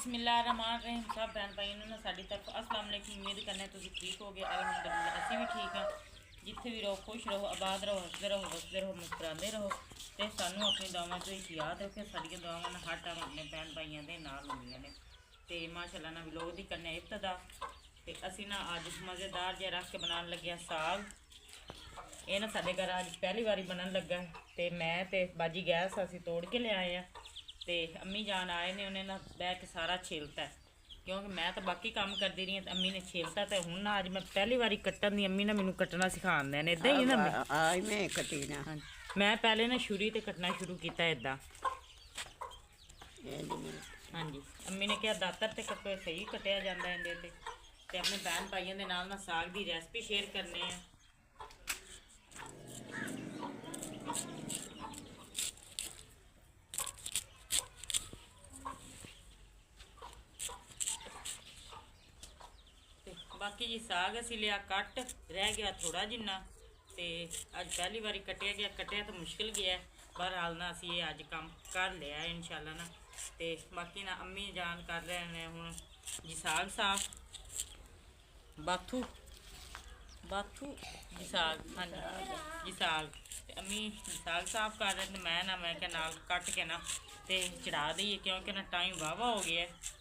बिस्मिल्लाहिर्रहमानिर्रहीम। सब भैन भाइयों ने साड़ी तरफ अस्सलाम वालेकुम। उम्मीद करने तुम ठीक हो गए। अल्हम्दुलिल्लाह असी भी ठीक हाँ। जिथे भी रहो खुश रहो, आबाद रहो, हसते रहो, वसते रहो, मुस्कुराते रहो। तो सानू अपनी दुआवां चो एक याद रखे। साड़ियां दुआवां हर टाइम अपने भैन भाइयों के नाल होंदियां ने। तो माशाअल्लाह ना व्लॉग दी करने इब्तदा। तो असी ना अज मज़ेदार जिहा रख के बनाने लगे साग। ये ना साडे घर अज पहली बारी बनन लगा है। तो मैं तो बाजी गैस असी तोड़ के ले आए हैं। तो अम्मी जान आए ने, उन्हें ना बह के सारा छेलता है क्योंकि मैं तो बाकी काम करती रही। अम्मी ने छेलता तो हूँ ना अज मैं पहली बारी कट्टन दी अम्मी ने मैनू कट्टना सिखा दें ने। इदा ही ना मैं कटी ना। हाँ, मैं पहले ना छुरी ते कट्टना शुरू किया इदा। हाँ जी, अम्मी ने कहा दातर ते कट्टो सही कट्टिया जाता है इहदे ते अपने भैन भाइयों के नाल ना साग की रेसिपी शेयर करने हैं। बाकी जी साग असी लिया कट रह गया थोड़ा जिन्ना। तो अज पहली बारी कटिया गया, कटिया तो मुश्किल गया। बहरहाल ना असी ये अज काम कर लिया है इंशाल्लाह ना। तो बाकी ना अम्मी जान कर रहे हैं हूँ जी साग साफ। बाथू बाथू जी साग, हाँ जी साग। तो अम्मी साग साफ कर रहे थे। मैं क्या नाल कट के ना तो चढ़ा दी क्योंकि ना टाइम वाहवा हो गया है।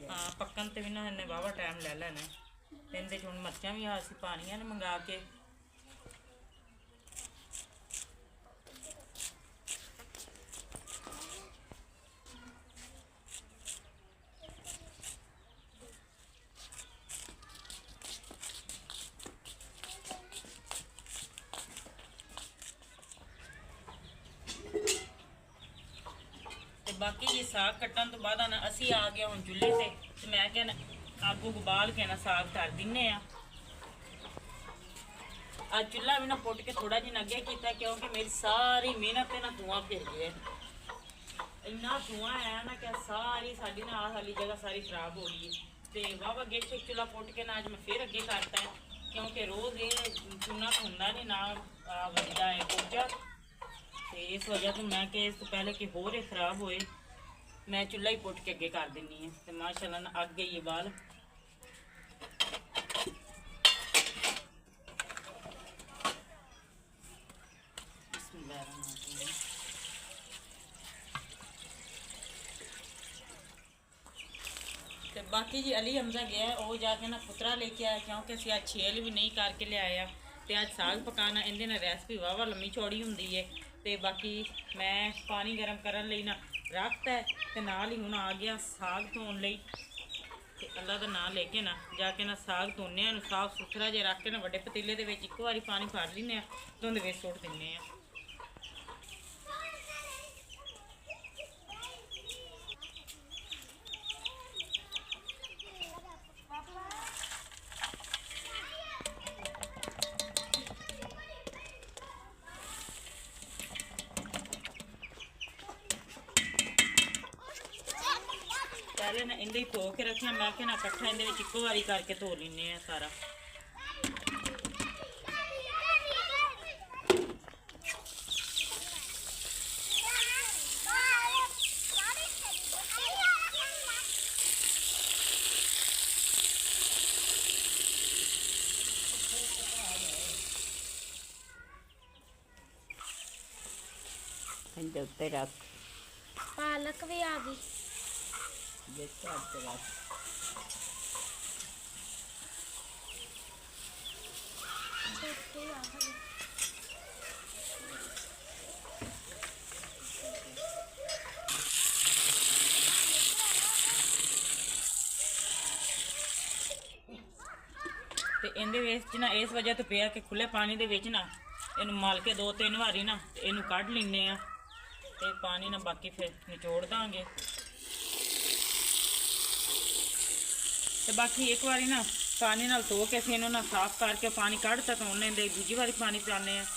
हाँ पक्कन तो भी ना इन्हें वाहवा टाइम ले लेना। तो इनके हूँ मिर्चा भी असी पानिया ने मंगा के। बाकी ये साग कट्टन तो बाद ना असी आ गया हूँ चूल्हे से। तो मैं क्या अग उग बाल के ना साग धर दिने। अज चूल्हा भी ना पुट के थोड़ा जिहा अगे किया क्योंकि मेरी सारी मेहनत ना धुआं फिर गया। इन्ना धुआं है ना क्या सारी साड़ी ना आह वाली जगह सारी खराब हो गई। तो वाह अगे से चूल्हा पुट के ना अज मैं फिर अगे करता है क्योंकि रोज़ ये चूना तो होंगे नहीं ना वजदा है कोचा। तो इस वजह तो मैं कि इस तो पहले कि होर ही खराब होए मैं चूल्हा ही पुट के अगे कर दिनी है। तो माशाअल्लाह ना अग गई है बाल। तो बाकी जी अली हमजा गया वो जाके ना पुत्रा लेके आया क्योंकि असं आज छेल भी नहीं करके ले आया। तो अज साग पकाना इनके ना रेसिपी वाहवा लम्मी चौड़ी होंगी है। तो बाकी मैं पानी गर्म करने ना रखता है। तो नाल ही हूँ आ गया साग धोने लई। तो अल्लाह का नाम लेके ना जाके ना साग धोने साफ सुथरा जो रख के ना बड़े पतीले के एक बारी पानी भर लें तो उन्हें सुट दें। पहले ना इन्हें धो के रखिया मैं क्या ना कट्ठा इन्हें इको बारी करके धो लें सारा। उत्ते रख पालक भी आ गई। तो इस ना इस वजह तो पिया कि खुले पानी दे विच ना इन मल के 2-3 बारी ना इनू कढ़ लेने आ। तो पानी ना बाकी फिर निचोड़ देंगे। तो बाकी एक बारी ना पानी नाल धो के असीं इन्हूं ना साफ करके पानी कढ़ता तो उन्हें दूजी बारी पानी पिलाने हैं।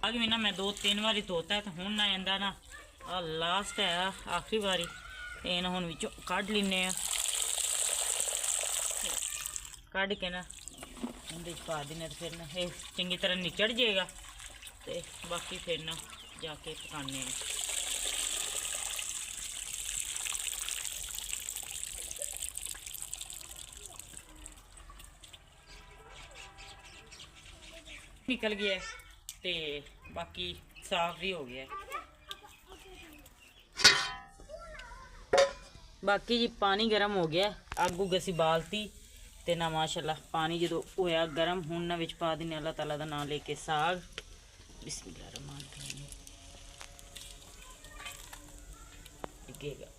आगे भी ना मैं 2-3 बारी धोता है। तो हूँ ना इंदा ना लास्ट है आखिरी बारी ਤੇ ਇਹਨਾਂ ਹੁਣ ਵਿੱਚੋਂ ਕੱਢ ਲੈਨੇ ਆ। ਕੱਢ ਕੇ ਨਾ ਇਹਦੇ 'ਚ ਪਾ ਦਿੰਦੇ ਤੇ ਫਿਰ ਨਾ ਇਹ ਚੰਗੀ ਤਰ੍ਹਾਂ ਨਿਚੜ ਜਾਏਗਾ ਤੇ ਬਾਕੀ ਫਿਰ ਨਾ ਜਾ ਕੇ ਪਕਾਉਂਦੇ ਆ। निकल गया ते बाकी साफ भी हो गया। बाकी जी पानी गर्म हो गया, अग उग असी बालती ते ना माशाल्लाह पानी जो होया गर्म हुण ना विच पा देने अल्लाह ताला दा नाम लेके साग। बिस्मिल्लाहिर्रहमानिर्रहीम। डिगेगा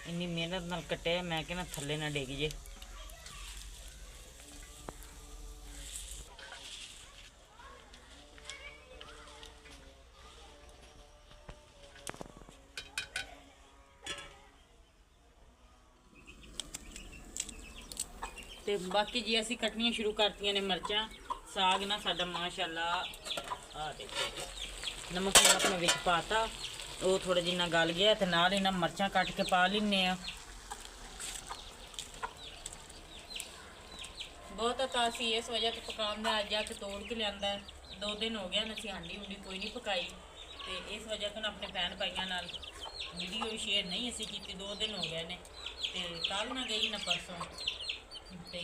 इन्नी मेहनत नाल कट्टिया, मैं कहना थल्ले ना डिग जे। ਤੇ ਬਾਕੀ ਜੀ ਅਸੀਂ ਕੱਟਣੀਆਂ ਸ਼ੁਰੂ ਕਰਤੀਆਂ ਨੇ ਮਿਰਚਾਂ। ਸਾਗ ਨਾ ਸਾਡਾ ਮਾਸ਼ਾਅੱਲਾ ਆ ਦੇਖੋ ਨਮਕ ਆਪਣੇ ਵਿੱਚ ਪਾਤਾ, ਉਹ ਥੋੜਾ ਜਿਹਾ ਗਲ ਗਿਆ ਤੇ ਨਾਲ ਇਹਨਾਂ ਮਿਰਚਾਂ ਕੱਟ ਕੇ ਪਾ ਲੈਣੇ ਆ। ਬਹੁਤ ਤਾਂ ਅਸੀਂ ਇਸ ਵਜ੍ਹਾ ਤੋਂ ਪਕਾਉਂਦੇ ਅੱਜ ਆ ਕੇ ਤੋੜ ਕੇ ਲਿਆਂਦਾ। 2 ਦਿਨ ਹੋ ਗਿਆ ਨਾ ਅਸੀਂ ਹਾਂਡੀ ਹੁੰਡੀ ਕੋਈ ਨਹੀਂ ਪਕਾਈ ਤੇ ਇਸ ਵਜ੍ਹਾ ਤੋਂ ਆਪਣੇ ਭੈਣ ਭਾਈਆਂ ਨਾਲ ਵੀਡੀਓ ਵੀ ਸ਼ੇਅਰ ਨਹੀਂ ਅਸੀਂ ਕੀਤੀ। 2 ਦਿਨ ਹੋ ਗਏ ਨੇ ਤੇ ਕੱਲ ਨਾ ਗਈ ਨਾ ਪਰਸੋਂ ਤੇ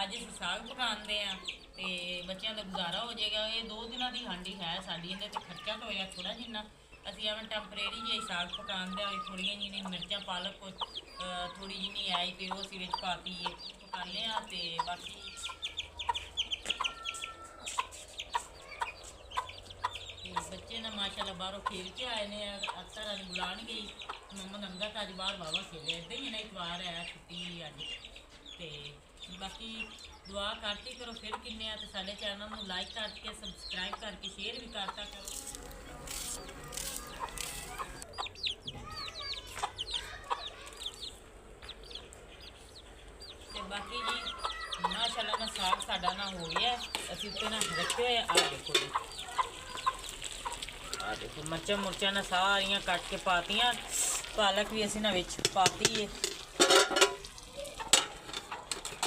ਅੱਜ ਅਸੀਂ ਸਾਗ ਪਕਾਉਂਦੇ ਆ ਤੇ ਬੱਚਿਆਂ ਦਾ ਗੁਜ਼ਾਰਾ ਹੋ ਜਾਏਗਾ। ਇਹ 2 ਦਿਨਾਂ ਦੀ ਹਾਂਡੀ ਹੈ ਸਾਡੀ, ਇਹਦੇ ਤੇ ਖਰਚਾ ਤਾਂ ਹੋਇਆ ਥੋੜਾ ਜਿੰਨਾ। ਅਸੀਂ ਐਵੇਂ ਟੈਂਪਰੇਰੀ ਜਿਹਾ ਸਾਗ ਪਕਾਉਂਦੇ ਆ, ਥੋੜੀਆਂ ਜਿਹੀਆਂ ਮਿਰਚਾਂ ਪਾਲਕ ਥੋੜੀ ਜਿਹੀ ਆਈ ਤੇ ਉਹ ਅਸੀਂ ਵਿੱਚ ਪਾਤੀ ਪਕਾਉਂਦੇ ਆ। ਤੇ ਬਾਕੀ ਬੱਚੇ ਨਾ ਮਾਸ਼ਾਅੱਲਾ ਬਾਹਰੋਂ ਖੇਡ ਕੇ ਆਏ ਨੇ। ਅਕਸਰ ਅੱਜ ਬੁਲਾਉਣ ਗਈ ਮੁਹੰਮਦ ਅੰਗਦ ਤਾਂ ਅੱਜ ਬਾਹਰ ਵਾਹਵਾ ਖੇਲਿਆ, ਇੱਦਾਂ ਹੀ ਨਾ ਇਤਵਾਰ ਹੈ ਛੁੱਟੀ ਅੱਜ। ਤੇ ਬਾਕੀ ਦੁਆ ਕਰਤੀ ਕਰੋ ਫਿਰ ਕਿੰਨੇ ਆ ਤੇ ਸਾਡੇ ਚੈਨਲ ਨੂੰ ਲਾਈਕ ਕਰਕੇ ਸਬਸਕ੍ਰਾਈਬ ਕਰਕੇ ਸ਼ੇਅਰ ਵੀ ਕਰਤਾ ਕਰੋ। ਤੇ ਬਾਕੀ ਜੀ ਮਾਸ਼ਾਅੱਲਾ ਨਾ ਸਾਗ ਸਾਡਾ ਨਾ ਹੋ ਗਿਆ, ਅਸੀਂ ਉੱਤੇ ਨਾ ਰੱਖੇ ਹੋਏ ਆ ਦੇਖੋ ਜੀ, ਆ ਦੇਖੋ ਮਿਰਚਾਂ ਮੁਰਚਾਂ ਨਾ ਸਾਰੀਆਂ ਕੱਟ ਕੇ ਪਾਤੀਆਂ, ਪਾਲਕ ਵੀ ਅਸੀਂ ਨਾ ਵਿੱਚ ਪਾਤੀ ਹੈ।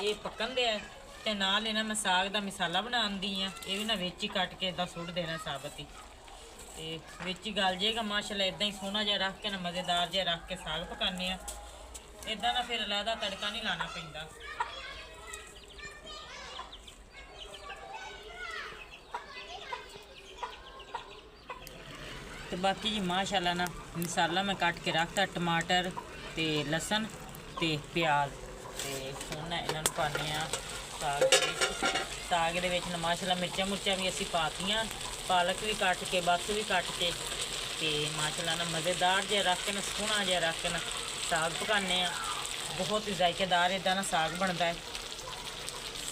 ਇਹ ਪੱਕਣ ਦੇ ਤੇ ਨਾਲ ਇਹਨਾਂ ਮੈਂ ਸਾਗ ਦਾ ਮਸਾਲਾ ਬਣਾਉਂਦੀ ਆ, ਇਹ ਵੀ ਨਾ ਵਿੱਚ ਹੀ ਕੱਟ ਕੇ ਇਦਾਂ ਸੁੱਟ ਦੇਣਾ ਸਾਬਤ ਹੀ ਤੇ ਵਿੱਚ ਹੀ ਗਲ ਜਾਏਗਾ ਮਾਸ਼ਾਅੱਲਾ। ਇਦਾਂ ਹੀ ਸੋਹਣਾ ਜਿਹਾ ਰੱਖ ਕੇ ਨਾ ਮਜ਼ੇਦਾਰ ਜਿਹਾ ਰੱਖ ਕੇ ਸਾਗ ਪਕਾਉਂਦੇ ਆ। ਇਦਾਂ ਨਾ ਫਿਰ ਅਲੱਗਾ ਤੜਕਾ ਨਹੀਂ ਲਾਣਾ ਪੈਂਦਾ। ਤੇ ਬਾਕੀ ਜੀ ਮਾਸ਼ਾਅੱਲਾ ਨਾ ਮਸਾਲਾ ਮੈਂ ਕੱਟ ਕੇ ਰੱਖਤਾ, ਟਮਾਟਰ ਤੇ ਲਸਣ ਤੇ ਪਿਆਜ਼ ਤੇ ਹੁਣ ਇਹਨਾਂ ਨੂੰ ਪਾਉਂਦੇ ਆ ਸਾਗ ਦੇ ਵਿੱਚ। ਸਾਗ ਦੇ ਵਿੱਚ ਨਾ ਮਾਸ਼ਾਅੱਲਾ ਮਿਰਚਾਂ ਮੁਰਚਾਂ ਵੀ ਅਸੀਂ ਪਾਤੀਆਂ, ਪਾਲਕ ਵੀ ਕੱਟ ਕੇ ਬਾਥੂ ਵੀ ਕੱਟ ਕੇ ਤੇ ਮਾਸ਼ਾਅੱਲਾ ਨਾ ਮਜ਼ੇਦਾਰ ਜਿਹਾ ਰੱਖ ਕੇ ਨਾ ਸੋਹਣਾ ਜਿਹਾ ਰੱਖ ਕੇ ਨਾ ਸਾਗ ਪਕਾਉਂਦੇ ਆ। ਬਹੁਤ ਹੀ ਜ਼ਾਇਕੇਦਾਰ ਇੱਦਾਂ ਨਾ ਸਾਗ ਬਣਦਾ ਹੈ।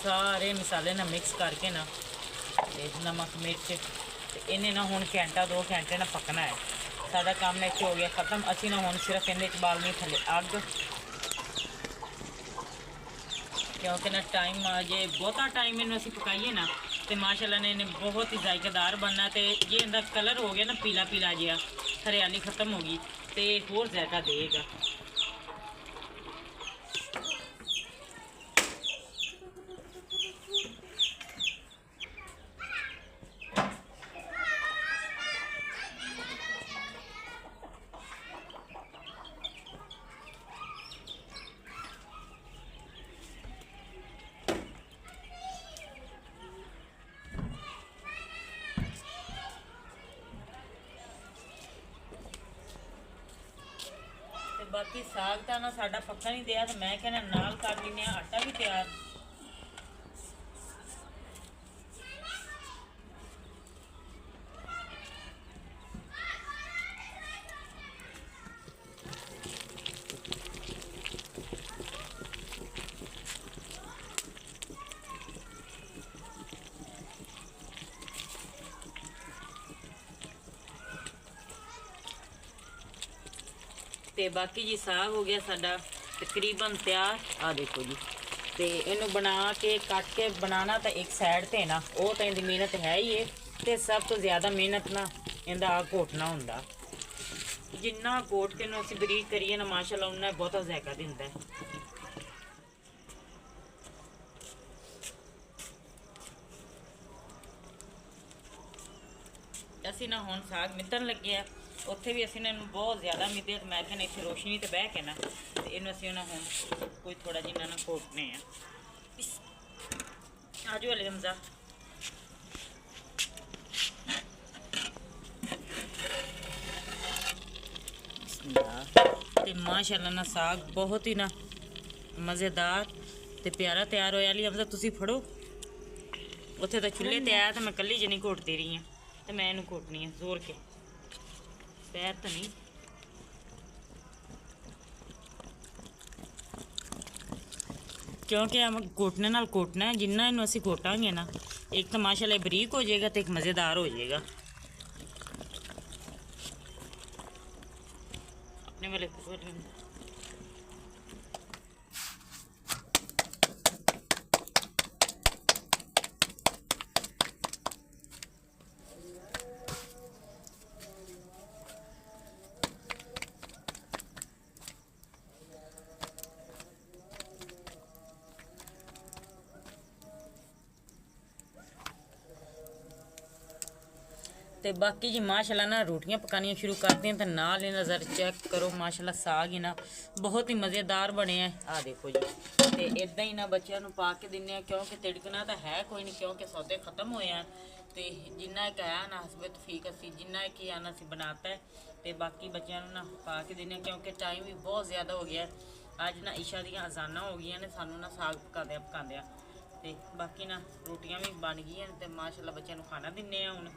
ਸਾਰੇ ਮਸਾਲੇ ਨਾ ਮਿਕਸ ਕਰਕੇ ਨਾ ਤੇ ਨਮਕ ਮਿਰਚ ਤੇ ਇਹਨੇ ਨਾ ਹੁਣ ਘੰਟਾ 2 ਘੰਟੇ ਨਾ ਪਕਣਾ ਹੈ। ਸਾਡਾ ਕੰਮ ਇੱਥੇ ਹੋ ਗਿਆ ਖਤਮ। ਅਸੀਂ ਨਾ ਹੁਣ ਸਿਰਫ ਇਹਦੇ 'ਚ ਬਾਲਣੀ ਥੱਲੇ ਅੱਗ, क्योंकि ना टाइम जे बहुता टाइम इन्हू असी पकाइए ना तो माशाअल्लाह ने इन्हें बहुत ही जायकेदार बनना। तो जे इनका कलर हो गया ना पीला पीला जिहा, हरियाली खत्म होगी तो होर जायका देगा। बाकी साग तो ना साडा पक्का नहीं दिया तो मैं कहना नाल कर लेने आटा भी तैयार। ਤੇ ਬਾਕੀ ਜੀ ਸਾਗ ਹੋ ਗਿਆ ਸਾਡਾ ਤਕਰੀਬਨ ਤਿਆਰ। ਆ ਦੇਖੋ ਜੀ ਤੇ ਇਹਨੂੰ ਬਣਾ ਕੇ ਕੱਟ ਕੇ ਬਣਾਉਣਾ ਤਾਂ ਇੱਕ ਸਾਈਡ ਤੇ ਨਾ, ਉਹ ਤਾਂ ਇਹਦੀ ਮਿਹਨਤ ਹੈ ਹੀ ਹੈ ਤੇ ਸਭ ਤੋਂ ਜ਼ਿਆਦਾ ਮਿਹਨਤ ਨਾ ਇਹਦਾ ਆਗ ਘੋਟਣਾ ਹੁੰਦਾ। ਜਿੰਨਾ ਕੋਟ ਕੇ ਨੂੰ ਅਸੀਂ ਬਰੀਕ ਕਰੀਏ ਨਾ ਮਾਸ਼ਾਅੱਲਾ ਉਹਨਾਂ ਬਹੁਤਾ ਜ਼ਾਇਕਾ ਦਿੰਦਾ ਹੈ। ਅਸੀਂ ਨਾ ਹੁਣ ਸਾਗ ਮਿੱਤਣ ਲੱਗੇ ਆ, ਉੱਥੇ ਵੀ ਅਸੀਂ ਇਹਨੂੰ ਬਹੁਤ ਜ਼ਿਆਦਾ ਮਿੱਧੇ ਤੇ ਮੈਂ ਕਹਿੰਦਾ ਇੱਥੇ ਰੋਸ਼ਨੀ ਤੇ ਬਹਿ ਕੇ ਨਾ ਤੇ ਇਹਨੂੰ ਅਸੀਂ ਉਹਨਾਂ ਹੁਣ ਕੋਈ ਥੋੜਾ ਜਿਹਾ ਨਾ ਕੋਟਨੇ ਆ। ਆਜੋ ਅਲੀ ਹਮਜ਼ਾ। ਤੇ ਮਾਸ਼ਾਅੱਲਾ ਨਾ ਸਾਗ ਬਹੁਤ ਹੀ ਨਾ ਮਜ਼ੇਦਾਰ ਤੇ ਪਿਆਰਾ ਤਿਆਰ ਹੋਇਆ। ਅਲੀ ਹਮਜ਼ਾ ਤੁਸੀਂ ਫੜੋ, ਉੱਥੇ ਤਾਂ ਚੁੱਲ੍ਹੇ ਤੇ ਆਇਆ ਤਾਂ ਮੈਂ ਕੱਲੀ ਜਣੀ ਘੋਟਦੀ ਰਹੀ ਹਾਂ ਤੇ ਮੈਂ ਇਹਨੂੰ ਘੋਟਣੀ ਆ ਜ਼ੋਰ ਕੇ, ਪੈਰ ਤਾਂ ਨਹੀਂ। ਕਿਉਂਕਿ ਘੋਟਣੇ ਨਾਲ ਘੋਟਣਾ ਹੈ, ਜਿੰਨਾ ਇਹਨੂੰ ਅਸੀਂ ਘੋਟਾਂਗੇ ਨਾ ਇੱਕ ਤਾਂ ਮਾਸ਼ਾਅੱਲਾ ਬਰੀਕ ਹੋ ਜਾਏਗਾ ਤੇ ਇੱਕ ਮਜ਼ੇਦਾਰ ਹੋ ਜਾਏਗਾ। ਆਪਣੇ ਵਾਲੇ ਤੇ ਬਾਕੀ ਜੀ ਮਾਸ਼ਾਅੱਲਾ ਨਾ ਰੋਟੀਆਂ ਪਕਾਉਣੀਆਂ ਸ਼ੁਰੂ ਕਰਦੇ ਹਾਂ ਤਾਂ ਨਾਲ ਹੀ ਨਜ਼ਰ ਚੈੱਕ ਕਰੋ। ਮਾਸ਼ਾਅੱਲਾ ਸਾਗ ਹੀ ਨਾ ਬਹੁਤ ਹੀ ਮਜ਼ੇਦਾਰ ਬਣਿਆ ਆ ਦੇਖੋ ਜੀ। ਤੇ ਇਦਾਂ ਹੀ ਨਾ ਬੱਚਿਆਂ ਨੂੰ ਪਾ ਕੇ ਦਿੰਦੇ ਆ, ਕਿਉਂਕਿ ਤਿੜਕਣਾ ਤਾਂ ਹੈ ਕੋਈ ਨਹੀਂ, ਕਿਉਂਕਿ ਸੌਦੇ ਖਤਮ ਹੋਏ ਆ ਤੇ ਜਿੰਨਾ ਇੱਕ ਆਇਆ ਨਾ ਹਸਬੇ ਤਫੀਕ ਅਸੀਂ ਜਿੰਨਾ ਇੱਕ ਹੀ ਆਣਾ ਸੀ ਬਣਾਤਾ ਤੇ ਬਾਕੀ ਬੱਚਿਆਂ ਨੂੰ ਨਾ ਪਾ ਕੇ ਦਿੰਦੇ ਆ, ਕਿਉਂਕਿ ਟਾਈਮ ਵੀ ਬਹੁਤ ਜ਼ਿਆਦਾ ਹੋ ਗਿਆ। ਅੱਜ ਨਾ ਇਸ਼ਾ ਦੀਆਂ ਅਜ਼ਾਨਾਂ ਹੋ ਗਈਆਂ ਨੇ, ਸਾਨੂੰ ਨਾ ਸਾਗ ਪਕਾਉਂਦਿਆਂ ਤੇ ਬਾਕੀ ਨਾ ਰੋਟੀਆਂ ਵੀ ਬਣ ਗਈਆਂ ਤੇ ਮਾਸ਼ਾਅੱਲਾ ਬੱਚਿਆਂ ਨੂੰ ਖਾਣਾ ਦਿੰਦੇ ਆ ਹੁਣ।